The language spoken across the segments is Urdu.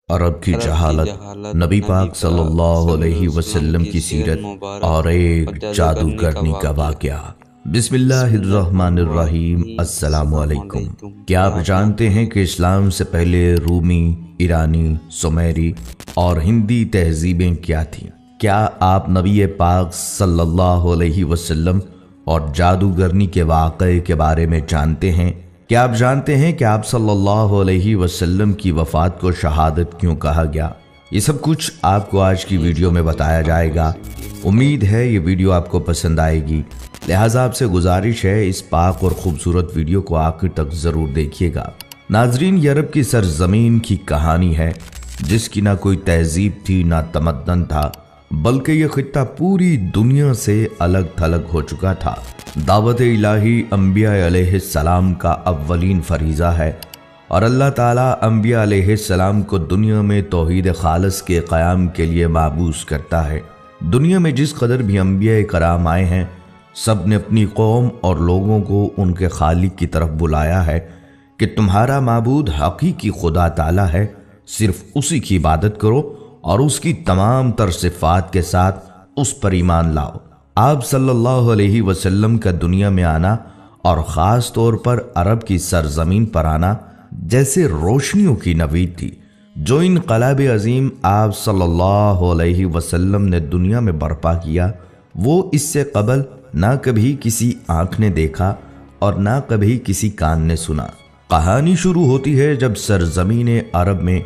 عرب کی جہالت، نبی پاک صلی اللہ علیہ وسلم کی سیرت اور ایک جادوگرنی کا واقعہ۔ بسم اللہ الرحمن الرحیم۔ السلام علیکم۔ کیا آپ جانتے ہیں کہ اسلام سے پہلے رومی، ایرانی، سمیری اور ہندی تہذیبیں کیا تھیں؟ کیا آپ نبی پاک صلی اللہ علیہ وسلم اور جادوگرنی کے واقعے کے بارے میں جانتے ہیں؟ کیا آپ جانتے ہیں کہ آپ صلی اللہ علیہ وسلم کی وفات کو شہادت کیوں کہا گیا؟ یہ سب کچھ آپ کو آج کی ویڈیو میں بتایا جائے گا۔ امید ہے یہ ویڈیو آپ کو پسند آئے گی، لہٰذا آپ سے گزارش ہے اس پاک اور خوبصورت ویڈیو کو آخر تک ضرور دیکھیے گا۔ ناظرین، یہ عرب کی سرزمین کی کہانی ہے جس کی نہ کوئی تہذیب تھی نہ تمدن تھا، بلکہ یہ خطہ پوری دنیا سے الگ تھلگ ہو چکا تھا۔ دعوت الہی انبیاء علیہ السلام کا اولین فریضہ ہے، اور اللہ تعالیٰ انبیاء علیہ السلام کو دنیا میں توحید خالص کے قیام کے لیے مبعوث کرتا ہے۔ دنیا میں جس قدر بھی انبیاء کرام آئے ہیں، سب نے اپنی قوم اور لوگوں کو ان کے خالق کی طرف بلایا ہے کہ تمہارا معبود حقیقی خدا تعالیٰ ہے، صرف اسی کی عبادت کرو اور اس کی تمام تر صفات کے ساتھ اس پر ایمان لاؤ۔ آپ صلی اللہ علیہ وسلم کا دنیا میں آنا اور خاص طور پر عرب کی سرزمین پر آنا جیسے روشنیوں کی نوید تھی۔ جو انقلاب عظیم آپ صلی اللہ علیہ وسلم نے دنیا میں برپا کیا، وہ اس سے قبل نہ کبھی کسی آنکھ نے دیکھا اور نہ کبھی کسی کان نے سنا۔ کہانی شروع ہوتی ہے جب سرزمین عرب میں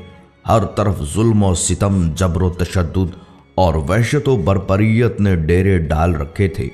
ہر طرف ظلم و ستم، جبر و تشدد اور وحشت و بربریت نے ڈیرے ڈال رکھے تھے۔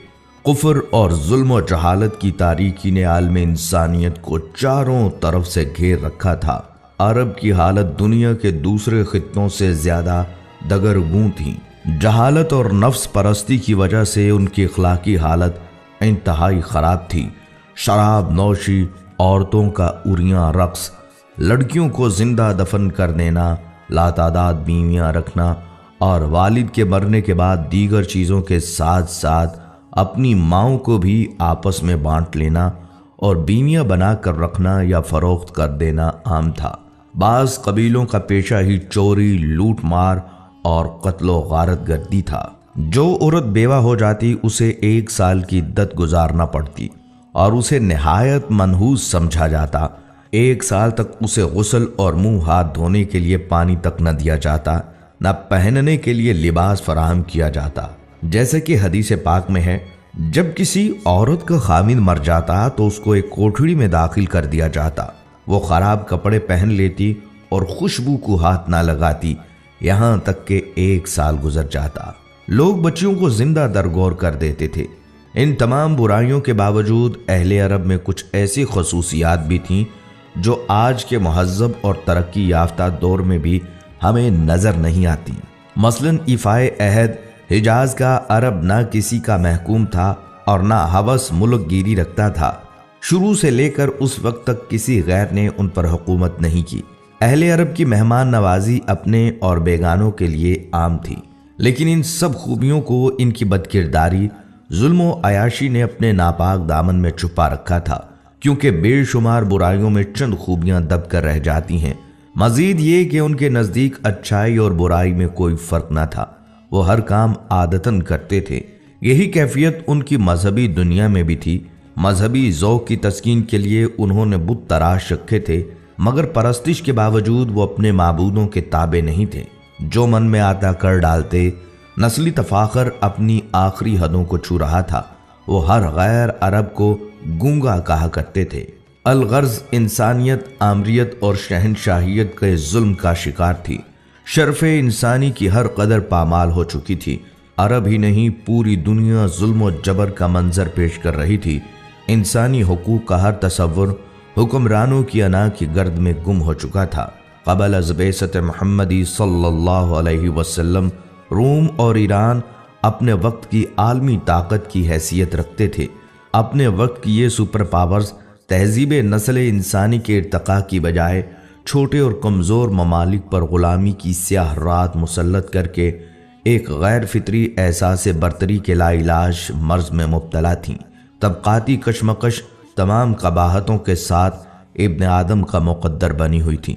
کفر اور ظلم و جہالت کی تاریکی نے عالم انسانیت کو چاروں طرف سے گھیر رکھا تھا۔ عرب کی حالت دنیا کے دوسرے خطوں سے زیادہ دگرگوں تھی۔ جہالت اور نفس پرستی کی وجہ سے ان کی اخلاقی حالت انتہائی خراب تھی۔ شراب نوشی، عورتوں کا عریاں رقص، لڑکیوں کو زندہ دفن کر دینا، لاتعداد بیویاں رکھنا اور والد کے مرنے کے بعد دیگر چیزوں کے ساتھ ساتھ اپنی ماؤں کو بھی آپس میں بانٹ لینا اور بیویاں بنا کر رکھنا یا فروخت کر دینا عام تھا۔ بعض قبیلوں کا پیشہ ہی چوری، لوٹ مار اور قتل و غارت گردی تھا۔ جو عورت بیوہ ہو جاتی اسے 1 سال کی عدت گزارنا پڑتی اور اسے نہایت منحوس سمجھا جاتا۔ 1 سال تک اسے غسل اور منہ ہاتھ دھونے کے لیے پانی تک نہ دیا جاتا، نہ پہننے کے لیے لباس فراہم کیا جاتا۔ جیسے کہ حدیث پاک میں ہے، جب کسی عورت کا خامند مر جاتا تو اس کو ایک کوٹھڑی میں داخل کر دیا جاتا۔ وہ خراب کپڑے پہن لیتی اور خوشبو کو ہاتھ نہ لگاتی، یہاں تک کہ 1 سال گزر جاتا۔ لوگ بچیوں کو زندہ درگور کر دیتے تھے۔ ان تمام برائیوں کے باوجود اہل عرب میں کچھ ایسی خصوصیات بھی تھیں جو آج کے مہذب اور ترقی یافتہ دور میں بھی ہمیں نظر نہیں آتی۔ مثلاً ایفائے عہد، حجاز کا عرب نہ کسی کا محکوم تھا اور نہ ہوس ملک گیری رکھتا تھا۔ شروع سے لے کر اس وقت تک کسی غیر نے ان پر حکومت نہیں کی۔ اہل عرب کی مہمان نوازی اپنے اور بیگانوں کے لیے عام تھی، لیکن ان سب خوبیوں کو ان کی بدکرداری، ظلم و عیاشی نے اپنے ناپاک دامن میں چھپا رکھا تھا، کیونکہ بے شمار برائیوں میں چند خوبیاں دب کر رہ جاتی ہیں۔ مزید یہ کہ ان کے نزدیک اچھائی اور برائی میں کوئی فرق نہ تھا، وہ ہر کام عادتاً کرتے تھے۔ یہی کیفیت ان کی مذہبی دنیا میں بھی تھی۔ مذہبی ذوق کی تسکین کے لیے انہوں نے بت تراش رکھے تھے، مگر پرستش کے باوجود وہ اپنے معبودوں کے تابع نہیں تھے۔ جو من میں آتا کر ڈالتے۔ نسلی تفاخر اپنی آخری حدوں کو چھو رہا تھا۔ وہ ہر غیر عرب کو گونگا کہا کرتے تھے۔ الغرض انسانیت، آمریت اور شہنشاہیت کے ظلم کا شکار تھی۔ شرف انسانی کی ہر قدر پامال ہو چکی تھی۔ عرب ہی نہیں، پوری دنیا ظلم و جبر کا منظر پیش کر رہی تھی۔ انسانی حقوق کا ہر تصور حکمرانوں کی انا کی گرد میں گم ہو چکا تھا۔ قبل از بعثت محمدی صلی اللہ علیہ وسلم روم اور ایران اپنے وقت کی عالمی طاقت کی حیثیت رکھتے تھے۔ اپنے وقت کی یہ سپر پاورز تہذیب نسل انسانی کے ارتقاء کی بجائے چھوٹے اور کمزور ممالک پر غلامی کی سیاہ رات مسلط کر کے ایک غیر فطری احساس برتری کے لا علاج مرض میں مبتلا تھیں۔ طبقاتی کشمکش تمام قباحتوں کے ساتھ ابن آدم کا مقدر بنی ہوئی تھی۔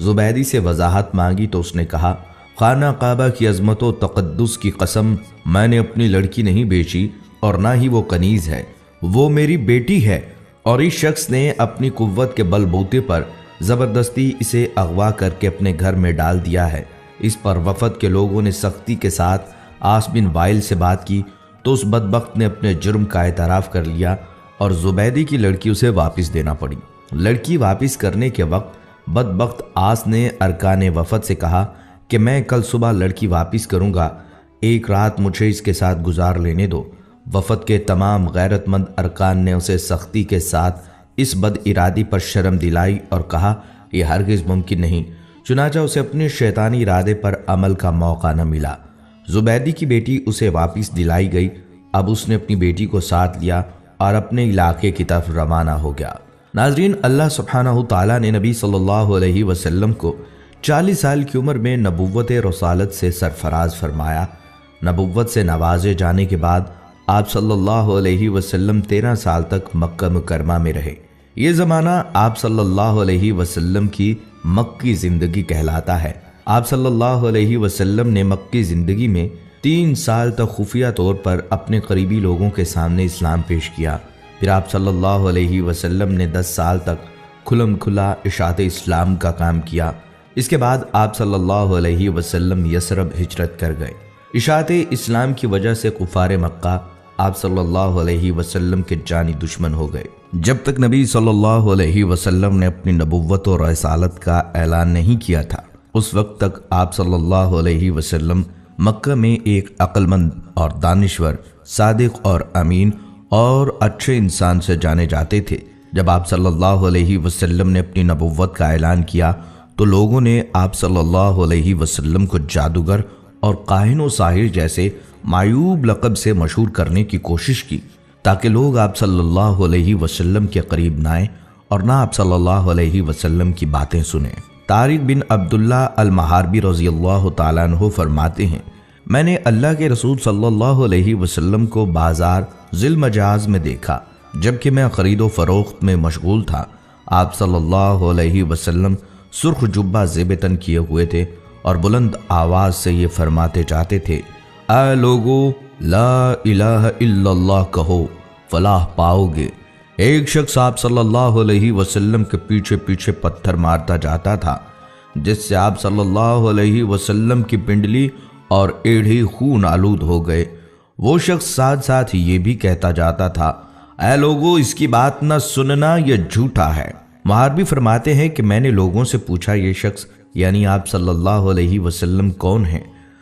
زبیدی سے وضاحت مانگی تو اس نے کہا، خانہ کعبہ کی عظمت و تقدس کی قسم، میں نے اپنی لڑکی نہیں بیچی اور نہ ہی وہ کنیز ہے، وہ میری بیٹی ہے، اور اس شخص نے اپنی قوت کے بل بوتے پر زبردستی اسے اغوا کر کے اپنے گھر میں ڈال دیا ہے۔ اس پر وفد کے لوگوں نے سختی کے ساتھ عاص بن وائل سے بات کی تو اس بدبخت نے اپنے جرم کا اعتراف کر لیا اور زبیدی کی لڑکی اسے واپس دینا پڑی۔ لڑکی واپس کرنے کے وقت بدبخت عاص نے ارکان وفد سے کہا کہ میں کل صبح لڑکی واپس کروں گا، ایک رات مجھے اس کے ساتھ گزار لینے دو۔ وفد کے تمام غیرت مند ارکان نے اسے سختی کے ساتھ اس بد ارادی پر شرم دلائی اور کہا یہ ہرگز ممکن نہیں، چنانچہ اسے اپنے شیطانی ارادے پر عمل کا موقع نہ ملا۔ زبیدی کی بیٹی اسے واپس دلائی گئی۔ اب اس نے اپنی بیٹی کو ساتھ لیا اور اپنے علاقے کی طرف روانہ ہو گیا۔ ناظرین، اللہ سبحانہ تعالیٰ نے نبی صلی اللہ علیہ وسلم کو 40 سال کی عمر میں نبوت رسالت سے سرفراز فرمایا۔ نبوت سے نوازے جانے کے بعد آپ صلی اللہ علیہ وسلم 13 سال تک مکہ مکرمہ میں رہے۔ یہ زمانہ آپ صلی اللہ علیہ وسلم کی مکی زندگی کہلاتا ہے۔ آپ صلی اللہ علیہ وسلم نے مکی زندگی میں 3 سال تک خفیہ طور پر اپنے قریبی لوگوں کے سامنے اسلام پیش کیا۔ پھر آپ صلی اللہ علیہ وسلم نے 10 سال تک کھلم کھلا اشاعت اسلام کا کام کیا۔ اس کے بعد آپ صلی اللہ علیہ وسلم یثرب ہجرت کر گئے۔ اشاعت اسلام کی وجہ سے کفار مکہ آپ صلی اللہ علیہ وسلم کے جانی دشمن ہو گئے۔ جب تک نبی صلی اللہ علیہ وسلم نے اپنی نبوت اور رسالت کا اعلان نہیں کیا تھا، اس وقت تک آپ صلی اللہ علیہ وسلم مکہ میں ایک عقل مند اور دانشور، صادق اور امین اور اچھے انسان سے جانے جاتے تھے۔ جب آپ صلی اللہ علیہ وسلم نے اپنی نبوت کا اعلان کیا تو لوگوں نے آپ صلی اللہ علیہ وسلم کو جادوگر اور کاہن و ساحر جیسے معیوب لقب سے مشہور کرنے کی کوشش کی تاکہ لوگ آپ صلی اللہ علیہ وسلم کے قریب نہ آئیں اور نہ آپ صلی اللہ علیہ وسلم کی باتیں سنیں۔ طارق بن عبداللہ المحاربی رضی اللہ تعالیٰ عنہ فرماتے ہیں، میں نے اللہ کے رسول صلی اللہ علیہ وسلم کو بازار ذی المجاز میں دیکھا جبکہ میں خرید و فروخت میں مشغول تھا۔ آپ صلی اللہ علیہ وسلم سرخ جبہ زیب تن کیے ہوئے تھے اور بلند آواز سے یہ فرماتے جاتے تھے، اے لوگو لا الہ الا اللہ کہو فلاح پاؤ گے۔ ایک شخص آپ صلی اللہ علیہ وسلم کے پیچھے پیچھے پتھر مارتا جاتا تھا جس سے آپ صلی اللہ علیہ وسلم کی پنڈلی اور ایڑھی خون آلود ہو گئے۔ وہ شخص ساتھ ساتھ یہ بھی کہتا جاتا تھا، اے لوگو اس کی بات نہ سننا، یہ جھوٹا ہے۔ محاربی فرماتے ہیں کہ میں نے لوگوں سے پوچھا یہ شخص یعنی آپ صلی اللہ علیہ وسلم کون ہیں؟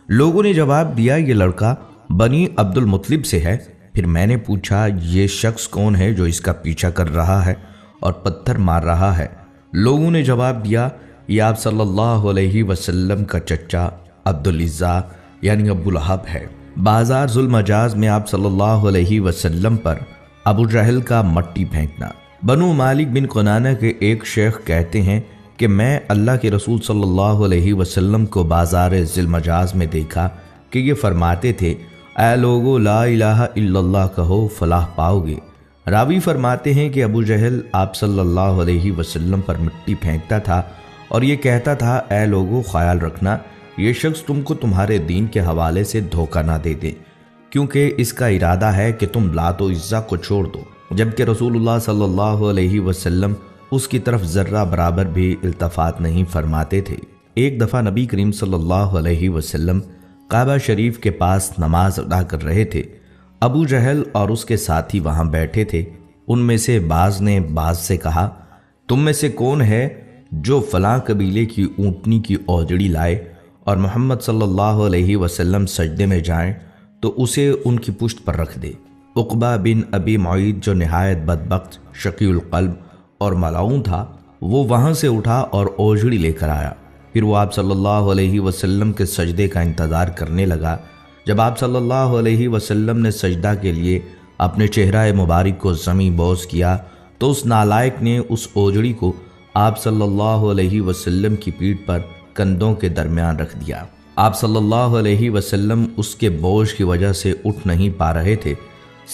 لوگوں نے جواب دیا یہ لڑکا بنی عبد المطلب سے ہے۔ پھر میں نے پوچھا یہ شخص کون ہے جو اس کا پیچھا کر رہا ہے اور پتھر مار رہا ہے؟ لوگوں نے جواب دیا یہ آپ صلی اللہ علیہ وسلم کا چچا عبدالعزیٰ یعنی ابو لہب ہے۔ بازار ذی المجاز میں آپ صلی اللہ علیہ وسلم پر ابو جہل کا مٹی پھینکنا۔ بنو مالک بن کنانہ کے ایک شیخ کہتے ہیں کہ میں اللہ کے رسول صلی اللہ علیہ وسلم کو بازار ذی المجاز میں دیکھا کہ یہ فرماتے تھے، اے لوگو لا الہ الا اللہ کہو فلاح پاؤ گے۔ راوی فرماتے ہیں کہ ابو جہل آپ صلی اللہ علیہ وسلم پر مٹی پھینکتا تھا اور یہ کہتا تھا، اے لوگو خیال رکھنا یہ شخص تم کو تمہارے دین کے حوالے سے دھوکہ نہ دے دے، کیونکہ اس کا ارادہ ہے کہ تم لات و عزا کو چھوڑ دو، جبکہ رسول اللہ صلی اللہ علیہ وسلم اس کی طرف ذرہ برابر بھی التفات نہیں فرماتے تھے۔ ایک دفعہ نبی کریم صلی اللہ علیہ وسلم کعبہ شریف کے پاس نماز ادا کر رہے تھے۔ ابو جہل اور اس کے ساتھی وہاں بیٹھے تھے۔ ان میں سے بعض نے بعض سے کہا، تم میں سے کون ہے جو فلاں قبیلے کی اونٹنی کی اوجڑی لائے اور محمد صلی اللہ علیہ وسلم سجدے میں جائیں تو اسے ان کی پشت پر رکھ دے۔ عقبہ بن ابی معیط جو نہایت بدبخت، شقی القلب اور ملعون تھا، وہ وہاں سے اٹھا اور اوجڑی لے کر آیا۔ پھر وہ آپ صلی اللہ علیہ وسلم کے سجدے کا انتظار کرنے لگا۔ جب آپ صلی اللہ علیہ وسلم نے سجدہ کے لیے اپنے چہرہ مبارک کو زمیں بوس کیا تو اس نالائق نے اس اوجڑی کو آپ صلی اللہ علیہ وسلم کی پیٹھ پر کندھوں کے درمیان رکھ دیا۔ آپ صلی اللہ علیہ وسلم اس کے بوجھ کی وجہ سے اٹھ نہیں پا رہے تھے،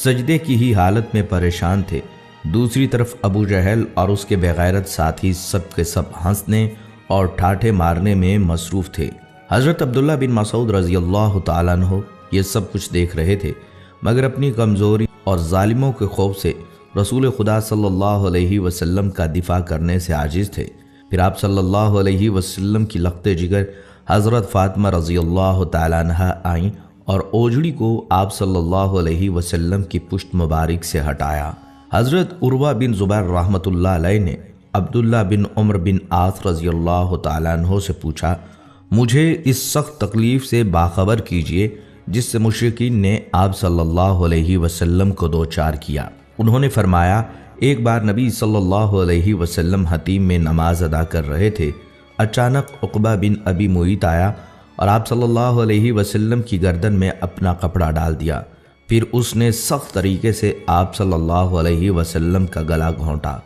سجدے کی ہی حالت میں پریشان تھے۔ دوسری طرف ابو جہل اور اس کے بے غیرت ساتھی سب کے سب ہنسنے اور ٹھاٹھے مارنے میں مصروف تھے۔ حضرت عبداللہ بن مسعود رضی اللہ تعالیٰ عنہ یہ سب کچھ دیکھ رہے تھے، مگر اپنی کمزوری اور ظالموں کے خوف سے رسول خدا صلی اللہ علیہ وسلم کا دفاع کرنے سے عاجز تھے۔ پھر آپ صلی اللہ علیہ وسلم کی لخت جگر حضرت فاطمہ رضی اللہ تعالیٰ عنہ آئیں اور اوجڑی کو آپ صلی اللہ علیہ وسلم کی پشت مبارک سے ہٹایا۔ حضرت عروہ بن زبیر رحمۃ اللہ علیہ نے عبداللہ بن عمر بن عاص رضی اللہ تعالیٰ عنہ سے پوچھا، مجھے اس سخت تکلیف سے باخبر کیجئے جس سے مشرکین نے آپ صلی اللہ علیہ وسلم کو دوچار کیا۔ انہوں نے فرمایا، ایک بار نبی صلی اللہ علیہ وسلم حتیم میں نماز ادا کر رہے تھے، اچانک عقبہ بن ابی معیط آیا اور آپ صلی اللہ علیہ وسلم کی گردن میں اپنا کپڑا ڈال دیا۔ پھر اس نے سخت طریقے سے آپ صلی اللہ علیہ وسلم کا گلا گھونٹا۔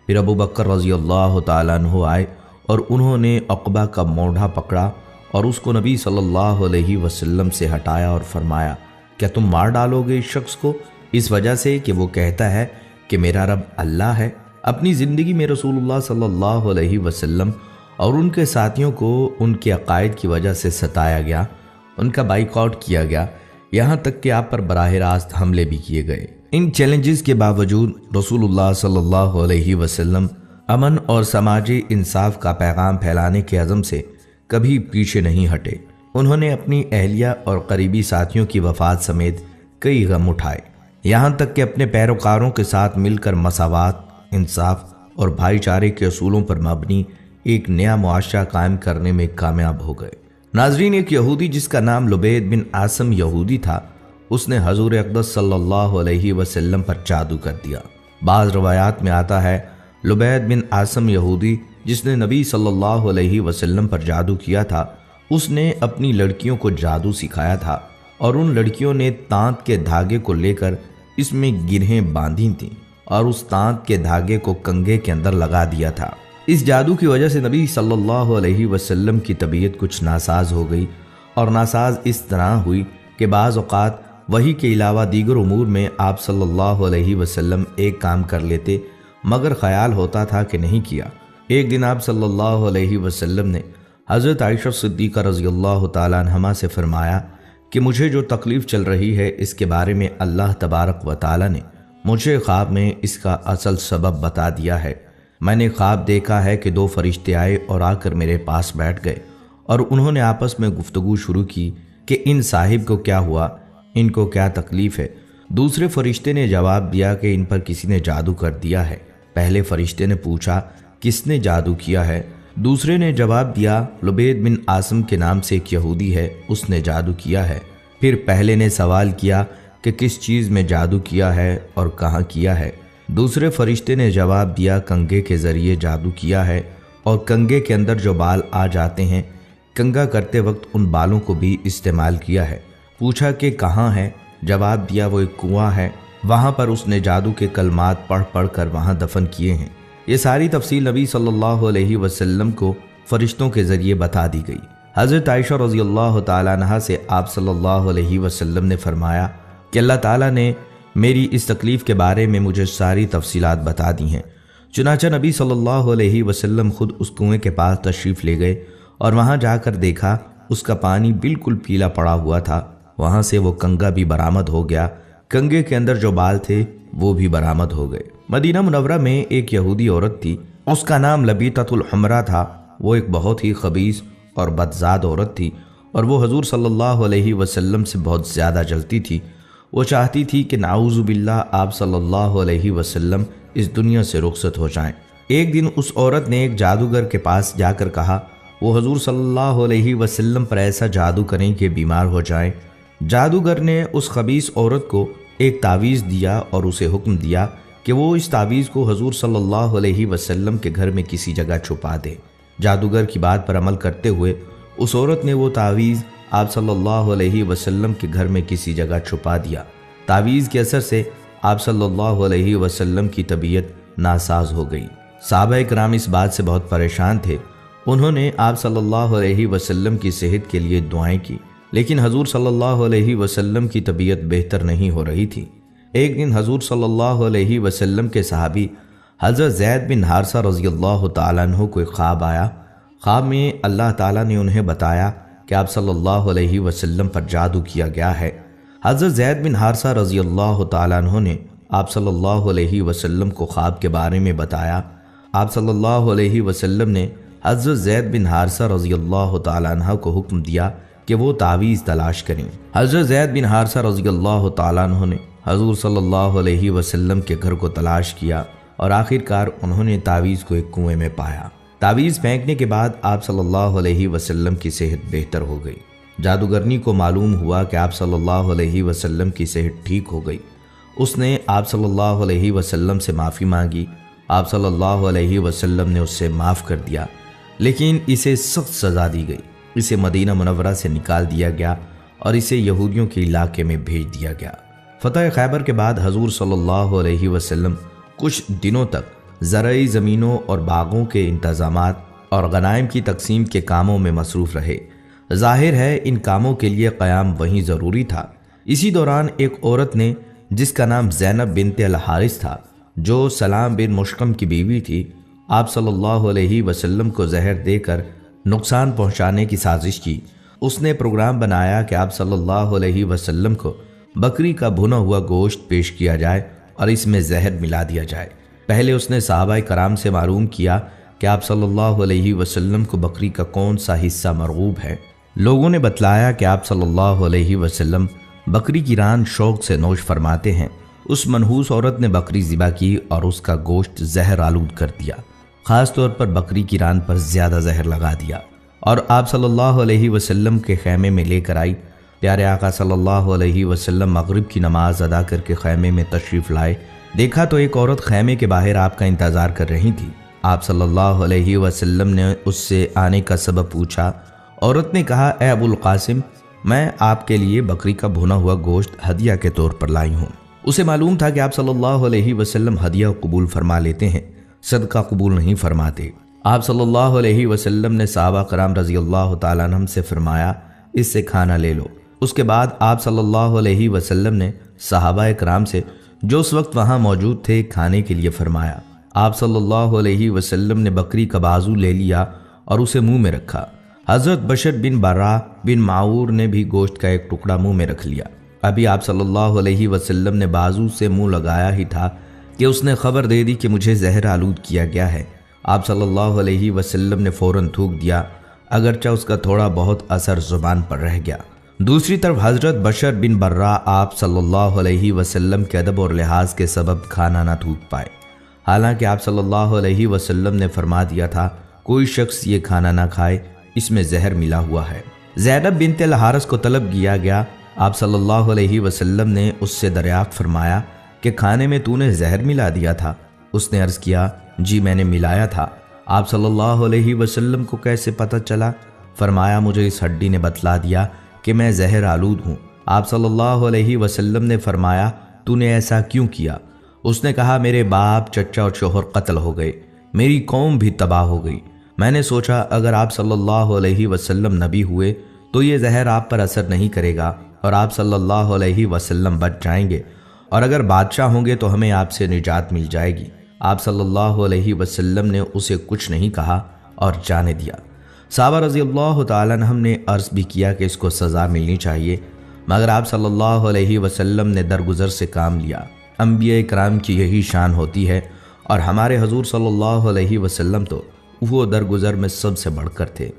پھر ابو بکر رضی اللہ تعالیٰ عنہ آئے اور انہوں نے عقبہ کا موڈھا پکڑا اور اس کو نبی صلی اللہ علیہ وسلم سے ہٹایا اور فرمایا، کیا تم مار ڈالو گے اس شخص کو اس وجہ سے کہ وہ کہتا ہے کہ میرا رب اللہ ہے؟ اپنی زندگی میں رسول اللہ صلی اللہ علیہ وسلم اور ان کے ساتھیوں کو ان کے عقائد کی وجہ سے ستایا گیا، ان کا بائیکاٹ کیا گیا، یہاں تک کہ آپ پر براہ راست حملے بھی کیے گئے۔ ان چیلنجز کے باوجود رسول اللہ صلی اللہ علیہ وسلم امن اور سماجی انصاف کا پیغام پھیلانے کے عزم سے کبھی پیچھے نہیں ہٹے۔ انہوں نے اپنی اہلیہ اور قریبی ساتھیوں کی وفات سمیت کئی غم اٹھائے، یہاں تک کہ اپنے پیروکاروں کے ساتھ مل کر مساوات، انصاف اور بھائی چارے کے اصولوں پر مبنی ایک نیا معاشرہ قائم کرنے میں کامیاب ہو گئے۔ ناظرین، ایک یہودی جس کا نام لبید بن عاصم یہودی تھا، اس نے حضور اقدس صلی اللہ علیہ وسلم پر جادو کر دیا۔ بعض روایات میں آتا ہے لبید بن عاصم یہودی جس نے نبی صلی اللہ علیہ وسلم پر جادو کیا تھا، اس نے اپنی لڑکیوں کو جادو سکھایا تھا اور ان لڑکیوں نے تانت کے دھاگے کو لے کر اس میں گرہیں باندھی تھیں اور اس تانت کے دھاگے کو کنگھے کے اندر لگا دیا تھا۔ اس جادو کی وجہ سے نبی صلی اللہ علیہ وسلم کی طبیعت کچھ ناساز ہو گئی، اور ناساز اس طرح ہوئی کہ بعض اوقات وحی کے علاوہ دیگر امور میں آپ صلی اللہ علیہ وسلم ایک کام کر لیتے مگر خیال ہوتا تھا کہ نہیں کیا۔ ایک دن آپ صلی اللہ علیہ وسلم نے حضرت عائشہ صدیقہ رضی اللہ تعالیٰ عنہما سے فرمایا کہ مجھے جو تکلیف چل رہی ہے اس کے بارے میں اللہ تبارک و تعالیٰ نے مجھے خواب میں اس کا اصل سبب بتا دیا ہے۔ میں نے خواب دیکھا ہے کہ دو فرشتے آئے اور آ کر میرے پاس بیٹھ گئے اور انہوں نے آپس میں گفتگو شروع کی کہ ان صاحب کو کیا ہوا، ان کو کیا تکلیف ہے۔ دوسرے فرشتے نے جواب دیا کہ ان پر کسی نے جادو کر دیا ہے۔ پہلے فرشتے نے پوچھا کس نے جادو کیا ہے؟ دوسرے نے جواب دیا لبید بن عاصم کے نام سے ایک یہودی ہے، اس نے جادو کیا ہے۔ پھر پہلے نے سوال کیا کہ کس چیز میں جادو کیا ہے اور کہاں کیا ہے؟ دوسرے فرشتے نے جواب دیا کنگھے کے ذریعے جادو کیا ہے اور کنگھے کے اندر جو بال آ جاتے ہیں کنگھا کرتے وقت ان بالوں کو بھی استعمال کیا ہے۔ پوچھا کہ کہاں ہے؟ جواب دیا وہ ایک کنواں ہے، وہاں پر اس نے جادو کے کلمات پڑھ پڑھ کر وہاں دفن کیے ہیں۔ یہ ساری تفصیل نبی صلی اللہ علیہ وسلم کو فرشتوں کے ذریعے بتا دی گئی۔ حضرت عائشہ رضی اللہ تعالیٰ عنہا سے آپ صلی اللہ علیہ وسلم نے فرمایا کہ اللہ تعالیٰ نے میری اس تکلیف کے بارے میں مجھے ساری تفصیلات بتا دی ہیں۔ چنانچہ نبی صلی اللہ علیہ وسلم خود اس کنویں کے پاس تشریف لے گئے اور وہاں جا کر دیکھا اس کا پانی بالکل پیلا پڑا ہوا تھا۔ وہاں سے وہ کنگھا بھی برآمد ہو گیا، کنگھے کے اندر جو بال تھے وہ بھی برآمد ہو گئے۔ مدینہ منورہ میں ایک یہودی عورت تھی، اس کا نام لبیطۃ الحمرا تھا۔ وہ ایک بہت ہی خبیث اور بدذات عورت تھی اور وہ حضور صلی اللہ علیہ وسلم سے بہت زیادہ جلتی تھی۔ وہ چاہتی تھی کہ نعوذ باللہ آپ صلی اللہ علیہ وسلم اس دنیا سے رخصت ہو جائیں۔ ایک دن اس عورت نے ایک جادوگر کے پاس جا کر کہا وہ حضور صلی اللہ علیہ وسلم پر ایسا جادو کریں کہ بیمار ہو جائیں۔ جادوگر نے اس خبیث عورت کو ایک تعویذ دیا اور اسے حکم دیا کہ وہ اس تعویذ کو حضور صلی اللہ علیہ وسلم کے گھر میں کسی جگہ چھپا دے۔ جادوگر کی بات پر عمل کرتے ہوئے اس عورت نے وہ تعویذ آپ صلی اللہ علیہ وسلم کے گھر میں کسی جگہ چھپا دیا۔ تعویذ کے اثر سے آپ صلی اللہ علیہ وسلم کی طبیعت ناساز ہو گئی۔ صحابہ کرام اس بات سے بہت پریشان تھے۔ انہوں نے آپ صلی اللہ علیہ وسلم کی صحت کے لیے دعائیں کی، لیکن حضور صلی اللہ علیہ وسلم کی طبیعت بہتر نہیں ہو رہی تھی۔ ایک دن حضور صلی اللہ علیہ وسلم کے صحابی حضرت زید بن حارثہ رضی اللہ تعالیٰ عنہ کو ایک خواب آیا۔ خواب میں اللہ تعالیٰ نے انہیں بتایا کہ آپ صلی اللہ علیہ وسلم پر جادو کیا گیا ہے۔ حضرت زید بن حارثہ رضی اللہ تعالیٰ عنہ نے آپ صلی اللہ علیہ وسلم کو خواب کے بارے میں بتایا۔ آپ صلی اللہ علیہ وسلم نے حضرت زید بن حارثہ رضی اللہ تعالیٰ عنہ کو حکم دیا کہ وہ تعویذ تلاش کریں۔ حضرت زید بن حارثہ رضی اللہ تعالیٰ عنہ نے حضور صلی اللہ علیہ وسلم کے گھر کو تلاش کیا اور آخرکار انہوں نے تعویذ کو ایک کنویں میں پایا۔ تعویذ پھینکنے کے بعد آپ صلی اللہ علیہ وسلم کی صحت بہتر ہو گئی۔ جادوگرنی کو معلوم ہوا کہ آپ صلی اللہ علیہ وسلم کی صحت ٹھیک ہو گئی۔ اس نے آپ صلی اللہ علیہ وسلم سے معافی مانگی۔ آپ صلی اللہ علیہ وسلم نے اس سے معاف کر دیا، لیکن اسے سخت سزا دی گئی۔ اسے مدینہ منورہ سے نکال دیا گیا اور اسے یہودیوں کے علاقے میں بھیج دیا گیا۔ فتح خیبر کے بعد حضور صلی اللہ علیہ وسلم کچھ دنوں تک زرعی زمینوں اور باغوں کے انتظامات اور غنائم کی تقسیم کے کاموں میں مصروف رہے۔ ظاہر ہے ان کاموں کے لیے قیام وہیں ضروری تھا۔ اسی دوران ایک عورت نے جس کا نام زینب بنت الحارث تھا، جو سلام بن مشکم کی بیوی تھی، آپ صلی اللہ علیہ وسلم کو زہر دے کر نقصان پہنچانے کی سازش کی۔ اس نے پروگرام بنایا کہ آپ صلی اللہ علیہ وسلم کو بکری کا بھنا ہوا گوشت پیش کیا جائے اور اس میں زہر ملا دیا جائے۔ پہلے اس نے صحابہ کرام سے معلوم کیا کہ آپ صلی اللہ علیہ وسلم کو بکری کا کون سا حصہ مرغوب ہے۔ لوگوں نے بتلایا کہ آپ صلی اللہ علیہ وسلم بکری کی ران شوق سے نوش فرماتے ہیں۔ اس منحوس عورت نے بکری ذبح کی اور اس کا گوشت زہر آلود کر دیا، خاص طور پر بکری کی ران پر زیادہ زہر لگا دیا، اور آپ صلی اللہ علیہ وسلم کے خیمے میں لے کر آئی۔ پیارے آقا صلی اللہ علیہ وسلم مغرب کی نماز ادا کر کے خیمے میں تشریف لائے۔ دیکھا تو ایک عورت خیمے کے باہر آپ کا انتظار کر رہی تھی۔ آپ صلی اللہ علیہ وسلم نے اس سے آنے کا سبب پوچھا۔ عورت نے کہا، اے ابو القاسم، میں آپ کے لیے بکری کا بھنا ہوا گوشت ہدیہ کے طور پر لائی ہوں۔ اسے معلوم تھا کہ آپ صلی اللہ علیہ وسلم ہدیہ قبول فرما لیتے ہیں، صدقہ قبول نہیں فرماتے۔ آپ صلی اللہ علیہ وسلم نے صحابہ کرام رضی اللہ تعالیٰ عنہم سے فرمایا، اس سے کھانا لے لو۔ اس کے بعد آپ صلی اللہ علیہ وسلم نے صحابہ کرام سے جو اس وقت وہاں موجود تھے کھانے کے لیے فرمایا۔ آپ صلی اللہ علیہ وسلم نے بکری کا بازو لے لیا اور اسے منہ میں رکھا۔ حضرت بشر بن برا بن معور نے بھی گوشت کا ایک ٹکڑا منہ میں رکھ لیا۔ ابھی آپ صلی اللہ علیہ وسلم نے بازو سے منہ لگایا ہی تھا کہ اس نے خبر دے دی کہ مجھے زہر آلود کیا گیا ہے۔ آپ صلی اللہ علیہ وسلم نے فوراً تھوک دیا، اگرچہ اس کا تھوڑا بہت اثر زبان پر رہ گیا۔ دوسری طرف حضرت بشر بن برا آپ صلی اللہ علیہ وسلم کے ادب اور لحاظ کے سبب کھانا نہ تھوک پائے، حالانکہ آپ صلی اللہ علیہ وسلم نے فرما دیا تھا کوئی شخص یہ کھانا نہ کھائے، اس میں زہر ملا ہوا ہے۔ زینب بنت الحارث کو طلب کیا گیا۔ آپ صلی اللہ علیہ وسلم نے اس سے دریافت فرمایا کہ کھانے میں تو نے زہر ملا دیا تھا؟ اس نے عرض کیا، جی میں نے ملایا تھا۔ آپ صلی اللہ علیہ وسلم کو کیسے پتہ چلا؟ فرمایا، مجھے اس ہڈی نے بتلا دیا کہ میں زہر آلود ہوں۔ آپ صلی اللہ علیہ وسلم نے فرمایا، تو نے ایسا کیوں کیا؟ اس نے کہا، میرے باپ، چچا اور شوہر قتل ہو گئے، میری قوم بھی تباہ ہو گئی۔ میں نے سوچا اگر آپ صلی اللہ علیہ وسلم نبی ہوئے تو یہ زہر آپ پر اثر نہیں کرے گا اور آپ صلی اللہ علیہ وسلم بچ جائیں گے، اور اگر بادشاہ ہوں گے تو ہمیں آپ سے نجات مل جائے گی۔ آپ صلی اللہ علیہ وسلم نے اسے کچھ نہیں کہا اور جانے دیا۔ صحابہ رضی اللہ تعالیٰ عنہم نے عرض بھی کیا کہ اس کو سزا ملنی چاہیے، مگر آپ صلی اللہ علیہ وسلم نے درگزر سے کام لیا۔ انبیاء کرام کی یہی شان ہوتی ہے، اور ہمارے حضور صلی اللہ علیہ وسلم تو وہ درگزر میں سب سے بڑھ کر تھے۔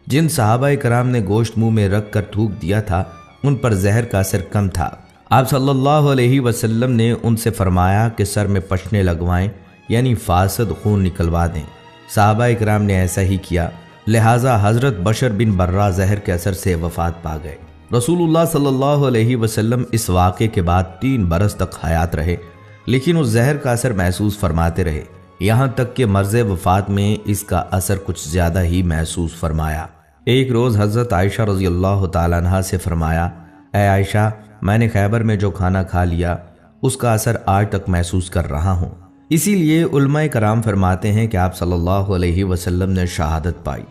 جن صحابہ کرام نے گوشت منہ میں رکھ کر تھوک دیا تھا ان پر زہر کا اثر کم تھا۔ آپ صلی اللہ علیہ وسلم نے ان سے فرمایا کہ سر میں پشنے لگوائیں، یعنی فاسد خون نکلوا دیں۔ صحابہ کرام نے ایسا ہی کیا، لہٰذا حضرت بشر بن برا زہر کے اثر سے وفات پا گئے۔ رسول اللہ صلی اللہ علیہ وسلم اس واقعے کے بعد 3 برس تک حیات رہے، لیکن اس زہر کا اثر محسوس فرماتے رہے، یہاں تک کہ مرض وفات میں اس کا اثر کچھ زیادہ ہی محسوس فرمایا۔ ایک روز حضرت عائشہ رضی اللہ تعالیٰ عنہا سے فرمایا، اے عائشہ، میں نے خیبر میں جو کھانا کھا لیا اس کا اثر آج تک محسوس کر رہا ہوں۔ اسی لیے علماء کرام فرماتے ہیں کہ آپ صلی اللہ علیہ وسلم نے شہادت پائی۔